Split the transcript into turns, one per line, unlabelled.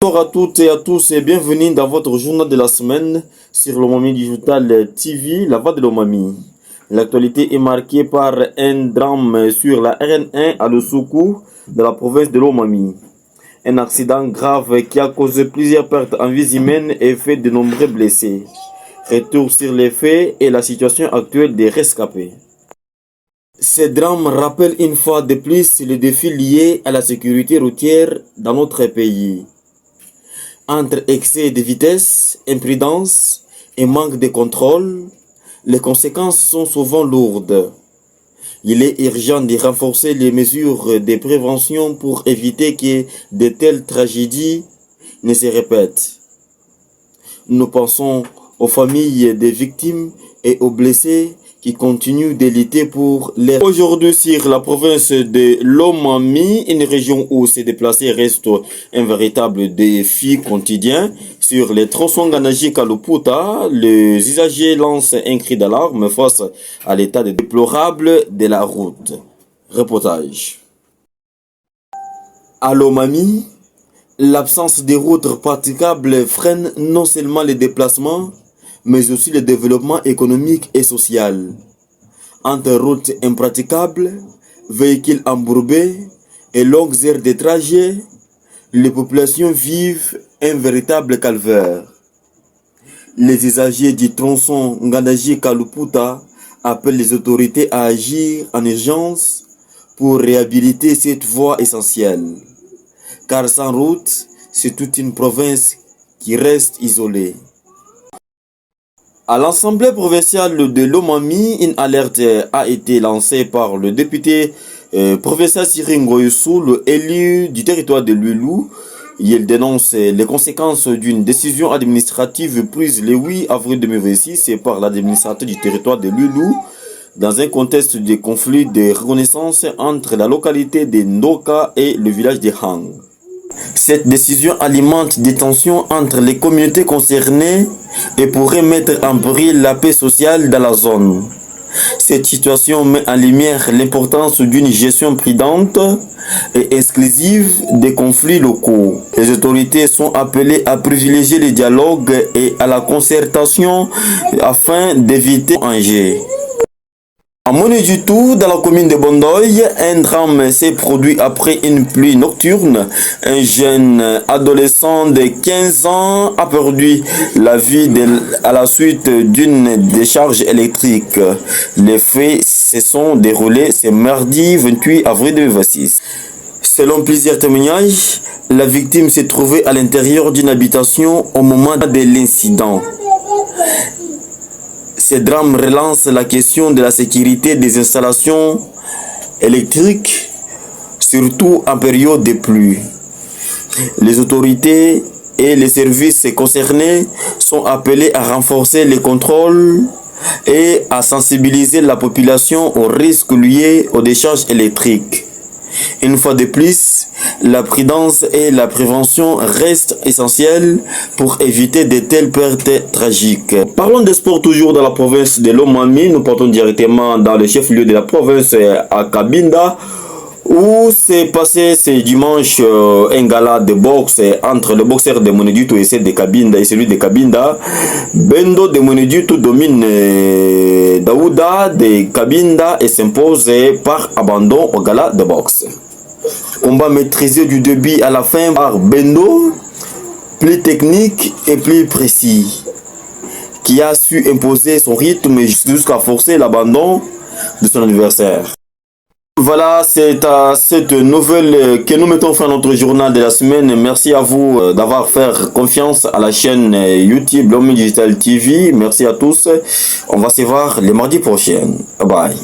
Bonjour à toutes et à tous et bienvenue dans votre journal de la semaine sur l'Omami Digital TV, la voix de l'Omami. L'actualité est marquée par un drame sur la RN1 à Lussuku de la province de l'Omami. Un accident grave qui a causé plusieurs pertes en vies humaines et fait de nombreux blessés. Retour sur les faits et la situation actuelle des rescapés. Ce drame rappelle une fois de plus les défis liés à la sécurité routière dans notre pays. Entre excès de vitesse, imprudence et manque de contrôle, les conséquences sont souvent lourdes. Il est urgent de renforcer les mesures de prévention pour éviter que de telles tragédies ne se répètent. Nous pensons aux familles des victimes et aux blessés qui continuent de lutter pour les... Aujourd'hui, sur la province de l'Omami, une région où se déplacer reste un véritable défi quotidien. Sur les tronçons Nganaji-Kaluputa, les usagers lancent un cri d'alarme face à l'état déplorable de la route. Reportage. À l'Omami, l'absence de routes praticables freine non seulement les déplacements, mais aussi le développement économique et social. Entre routes impraticables, véhicules embourbés et longues heures de trajet, les populations vivent un véritable calvaire. Les usagers du tronçon Nganaji-Kaluputa appellent les autorités à agir en urgence pour réhabiliter cette voie essentielle. Car sans route, c'est toute une province qui reste isolée. À l'Assemblée provinciale de l'Omami, une alerte a été lancée par le député professeur Siringo Yusu, élu du territoire de Lulu. Il dénonce les conséquences d'une décision administrative prise le 8 avril 2026 par l'administrateur du territoire de Lulu dans un contexte de conflit de reconnaissance entre la localité de Ndoka et le village de Hang. Cette décision alimente des tensions entre les communautés concernées et pourrait mettre en péril la paix sociale dans la zone. Cette situation met en lumière l'importance d'une gestion prudente et exclusive des conflits locaux. Les autorités sont appelées à privilégier le dialogue et à la concertation afin d'éviter un danger. À Monedjoutou, dans la commune de Bondoy, un drame s'est produit après une pluie nocturne. Un jeune adolescent de 15 ans a perdu la vie à la suite d'une décharge électrique. Les faits se sont déroulés ce mardi 28 avril 2026. Selon plusieurs témoignages, la victime s'est trouvée à l'intérieur d'une habitation au moment de l'incident. Ce drame relance la question de la sécurité des installations électriques, surtout en période de pluie. Les autorités et les services concernés sont appelés à renforcer les contrôles et à sensibiliser la population aux risques liés aux décharges électriques. Une fois de plus, la prudence et la prévention restent essentielles pour éviter de telles pertes tragiques. Parlons de sport toujours dans la province de l'Omami. Nous partons directement dans le chef-lieu de la province à Cabinda, où s'est passé ce dimanche un gala de boxe entre le boxeur de Monedjoutou et celui de Cabinda. Bendo de Monedjoutou domine Daouda de Cabinda et s'impose par abandon au gala de boxe. Combat maîtrisé du début à la fin par Bendo, plus technique et plus précis, qui a su imposer son rythme jusqu'à forcer l'abandon de son adversaire. Voilà, c'est à cette nouvelle que nous mettons fin à notre journal de la semaine. Merci à vous d'avoir fait confiance à la chaîne YouTube l'Omami Digital TV. Merci à tous. On va se voir le mardi prochain. Bye bye.